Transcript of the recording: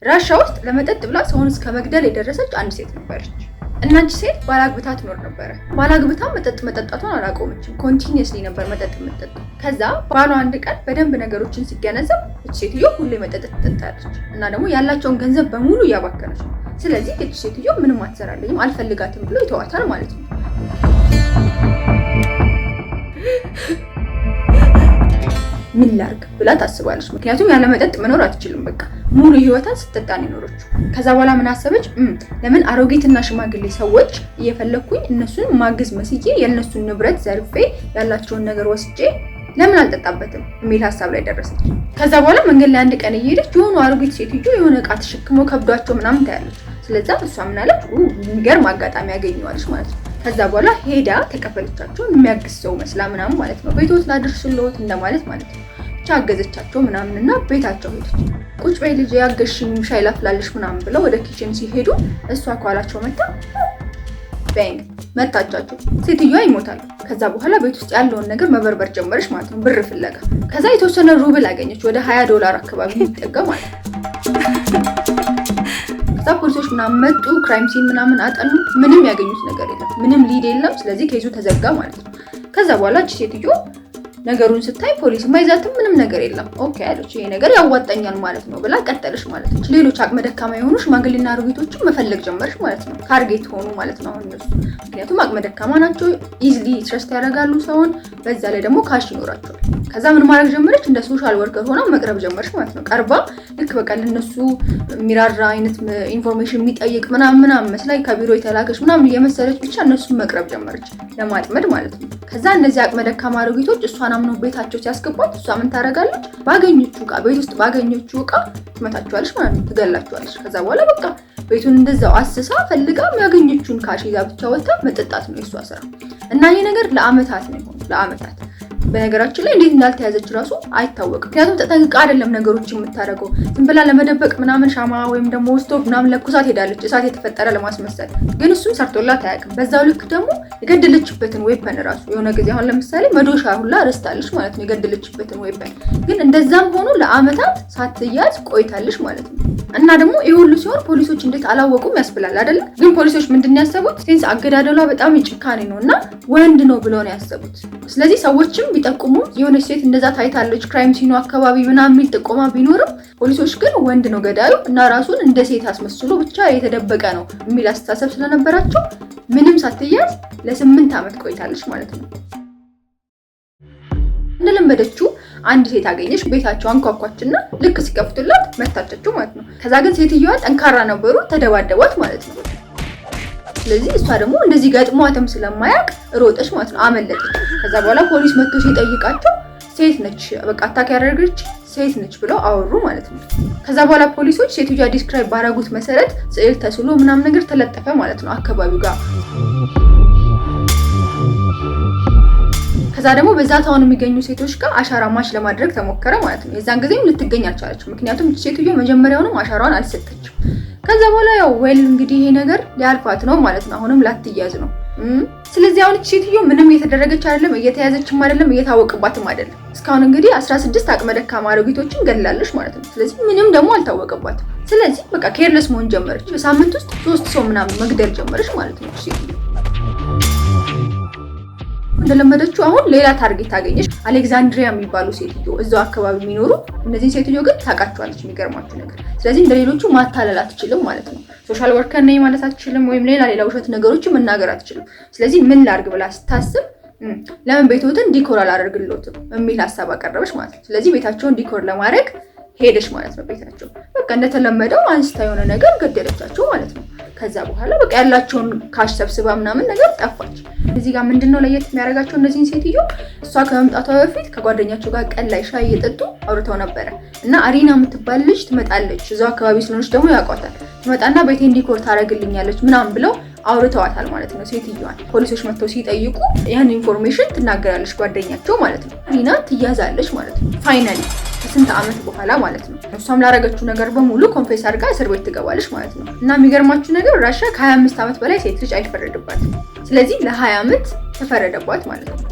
ራሻ ውስጥ ለመጠጥ ብላ ሰውን እስከ መግደል የደረሰች አንድ ሴት ነበረች። እናንቺ ሴት ባላግብታ ትኖር ነበረ። ባላግብታ መጠጥ መጠጣቷን አላቆመችም። ኮንቲኒየስሊ ነበር መጠጥ የምትጠጣው። ከዛ ባሏ አንድ ቀን በደንብ ነገሮችን ሲገነዘብ እቺ ሴትዮ ሁሌ መጠጥ ትጠጣለች እና ደግሞ ያላቸውን ገንዘብ በሙሉ እያባከነች ነው። ስለዚህ እቺ ሴትዮ ምንም አትሰራልኝም አልፈልጋትም ብሎ ይተዋታል ማለት ነው። ምን ላርግ ብላ ታስባለች። ምክንያቱም ያለ መጠጥ መኖር አትችልም። በቃ ሙሉ ህይወቷን ስትጠጣ ነው የኖረችው። ከዛ በኋላ ምን አሰበች? ለምን አሮጊትና ሽማግሌ ሰዎች እየፈለኩኝ እነሱን ማግዝ መስዬ የእነሱን ንብረት ዘርፌ ያላቸውን ነገር ወስጄ ለምን አልጠጣበትም የሚል ሀሳብ ላይ ደረሰች። ከዛ በኋላ መንገድ ላይ አንድ ቀን እየሄደች የሆኑ አሮጊት ሴትዮ የሆነ እቃ ተሸክሞ ከብዷቸው ምናምን ታያለች። ስለዛ እሷ ምን አለች? የሚገርም አጋጣሚ ያገኘዋለች ማለት ነው። ከዛ በኋላ ሄዳ ተቀበለቻቸው። የሚያግዝ ሰው መስላ ምናምን ማለት ነው። ቤቶት ላድርስልዎት እንደማለት ማለት ነው። ብቻ አገዘቻቸው ምናምንና ቤታቸው ሄደች። ቁጭ በይ ልጅ ያገሽኝ ሻይ ላፍላልሽ ምናምን ብለው ወደ ኪችን ሲሄዱ እሷ ከኋላቸው መጣ ባንግ መታቻቸው። ሴትዮዋ ይሞታሉ። ከዛ በኋላ ቤት ውስጥ ያለውን ነገር መበርበር ጀመረች ማለት ነው፣ ብር ፍለጋ። ከዛ የተወሰነ ሩብል አገኘች፣ ወደ $20 አካባቢ የሚጠጋ ማለት ነው። ከዛ ፖሊሶች ምናምን መጡ፣ ክራይም ሲን ምናምን አጠኑ። ምንም ያገኙት ነገር የለም፣ ምንም ሊድ የለም። ስለዚህ ኬዙ ተዘጋ ማለት ነው። ከዛ በኋላ እቺ ሴትዮ ነገሩን ስታይ ፖሊስ ማይዛትም ምንም ነገር የለም። ኦኬ አለች፣ ይሄ ነገር ያዋጣኛል ማለት ነው ብላ ቀጠለች ማለት ነው። ሌሎች አቅመ ደካማ የሆኑ ሽማግሌና አሮጊቶችን መፈለግ ጀመረች ማለት ነው። ታርጌት ሆኑ ማለት ነው እነሱ። ምክንያቱም አቅመ ደካማ ናቸው፣ ኢዝሊ ትረስት ያደርጋሉ ሰውን፣ በዛ ላይ ደግሞ ካሽ ይኖራቸዋል። ከዛ ምን ማድረግ ጀመረች? እንደ ሶሻል ወርከር ሆና መቅረብ ጀመረች ማለት ነው። ቀርባ ልክ በቃ ለነሱ የሚራራ አይነት ኢንፎርሜሽን የሚጠይቅ ምናምን መስላይ ከቢሮ የተላከች ምናምን እየመሰለች ብቻ እነሱን መቅረብ ጀመረች ለማጥመድ ማለት ነው። ከዛ እነዚህ አቅመ ደካማ አሮጊቶች እሷን አምነው ቤታቸው ሲያስገቧት እሷ ምን ታደርጋለች? ባገኘችው ዕቃ ቤት ውስጥ ባገኘችው ዕቃ ትመታቸዋለች ማለት ነው፣ ትገላቸዋለች። ከዛ በኋላ በቃ ቤቱን እንደዛው አስሳ ፈልጋ ያገኘችውን ካሽ ይዛ ብቻ ወጣ መጠጣት ነው የሷ ስራ። እና ይሄ ነገር ለአመታት ነው የሆነው፣ ለአመታት። በነገራችን ላይ እንዴት እንዳልተያዘች ራሱ አይታወቅም። ምክንያቱም ተጠንቅቃ አይደለም ነገሮች የምታደርገው። ዝም ብላ ለመደበቅ ምናምን ሻማ ወይም ደግሞ ስቶቭ ምናምን ለኩሳት ሄዳለች፣ እሳት የተፈጠረ ለማስመሰል። ግን እሱም ሰርቶላት አያውቅም። በዛው ልክ ደግሞ የገደለችበትን ዌፐን ራሱ የሆነ ጊዜ አሁን ለምሳሌ መዶሻ ሁላ ረስታለች ማለት ነው፣ የገደለችበትን ዌፐን። ግን እንደዛም ሆኖ ለአመታት ሳትያዝ ቆይታለች ማለት ነው። እና ደግሞ ይሄ ሁሉ ሲሆን ፖሊሶች እንዴት አላወቁም ያስብላል አይደለ? ግን ፖሊሶች ምንድነው ያሰቡት? ሴንስ አገዳደሏ በጣም ጭካኔ ነውና ወንድ ነው ብለው ነው ያሰቡት። ስለዚህ ሰዎችም ቢጠቁሙ የሆነ ሴት እንደዛ ታይታለች ክራይም ሲኑ አካባቢ ምናምን የሚል ጥቆማ ቢኖርም ፖሊሶች ግን ወንድ ነው ገዳዩ እና ራሱን እንደ ሴት አስመስሎ ብቻ የተደበቀ ነው የሚል አስተሳሰብ ስለነበራቸው ምንም ሳትያዝ ለ8 ዓመት ቆይታለች ማለት ነው። እንደለመደችው አንድ ሴት አገኘች፣ ቤታቸው አንኳኳችና ልክ ሲከፍቱላት መታጨችው ማለት ነው። ከዛ ግን ሴትዮዋ ጠንካራ ነበሩ፣ ተደባደቧት ማለት ነው። ስለዚህ እሷ ደግሞ እንደዚህ ገጥሟትም ስለማያውቅ ሮጠች ማለት ነው፣ አመለጠች። ከዛ በኋላ ፖሊስ መጥቶ ሲጠይቃቸው ሴት ነች በቃ አታክ ያደረገች ሴት ነች ብለው አወሩ ማለት ነው። ከዛ በኋላ ፖሊሶች ሴትዮዋ ዲስክራይብ ባረጉት መሰረት ስዕል ተስሎ ምናምን ነገር ተለጠፈ ማለት ነው አካባቢው ጋር። ከዛ ደግሞ በዛ ታውን የሚገኙ ሴቶች ጋር አሻራ ማች ለማድረግ ተሞከረ ማለት ነው። የዛን ጊዜም ልትገኝ አልቻለችም፣ ምክንያቱም ሴትዮዋ መጀመሪያውንም አሻራዋን አልሰጠችም። ከዛ በኋላ ያው ዌል እንግዲህ ይሄ ነገር ሊያልፋት ነው ማለት ነው፣ አሁንም ላትያዝ ነው። ስለዚህ አሁን ሴትዮዋ ምንም እየተደረገች አይደለም፣ እየተያዘችም አይደለም፣ እየታወቀባትም አይደለም። እስካሁን እንግዲህ 16 አቅመ ደካማ አሮጊቶችን ገላለች ማለት ነው። ስለዚህ ምንም ደግሞ አልታወቀባትም። ስለዚህ በቃ ኬርለስ መሆን ጀመረች። በሳምንት ውስጥ 3 ሰው ምናምን መግደል ጀመረች ማለት ነው ሴትዮዋ። እንደለመደችው አሁን ሌላ ታርጌት አገኘች። አሌክዛንድሪያ የሚባሉ ሴትዮ እዛው አካባቢ የሚኖሩ እነዚህ ሴትዮ ግን ታውቃቸዋለች፣ የሚገርማችሁ ነገር። ስለዚህ እንደሌሎቹ ማታለል አትችልም ማለት ነው። ሶሻል ወርከር ነኝ ማለት አትችልም፣ ወይም ሌላ ውሸት ነገሮችን መናገር አትችልም። ስለዚህ ምን ላርግ ብላ ስታስብ ለምን ቤቶትን ዲኮር አላደርግልዎትም የሚል ሀሳብ አቀረበች ማለት ነው። ስለዚህ ቤታቸውን ዲኮር ለማድረግ ሄደች ማለት ነው። ቤታቸው በቃ እንደተለመደው አንስታ የሆነ ነገር ገደለቻቸው ማለት ነው። ከዛ በኋላ በቃ ያላቸውን ካሽ ሰብስባ ምናምን ነገር ጠፋች። እዚህ ጋር ምንድነው ለየት የሚያደርጋቸው እነዚህን ሴትዮ? እሷ ከመምጣቷ በፊት ከጓደኛቸው ጋር ቀን ላይ ሻይ እየጠጡ አውርተው ነበረ እና አሪና የምትባል ልጅ ትመጣለች፣ እዛው አካባቢ ስለሆነች ደግሞ ያውቋታል። ትመጣና ቤቴን ዲኮር ታደርግልኛለች ምናምን ብለው አውርተዋታል ማለት ነው ሴትዮዋን። ፖሊሶች መጥተው ሲጠይቁ ያን ኢንፎርሜሽን ትናገራለች ጓደኛቸው ማለት ነው። አሪና ትያዛለች ማለት ነው ፋይናሊ ከስንት ዓመት በኋላ ማለት ነው። እሷም ላደረገችው ነገር በሙሉ ኮንፌስ አድርጋ እስር ቤት ትገባለች ማለት ነው። እና የሚገርማችሁ ነገር ራሻ ከ25 ዓመት በላይ ሴት ልጅ አይፈረድባትም። ስለዚህ ለ20 ዓመት ተፈረደባት ማለት ነው።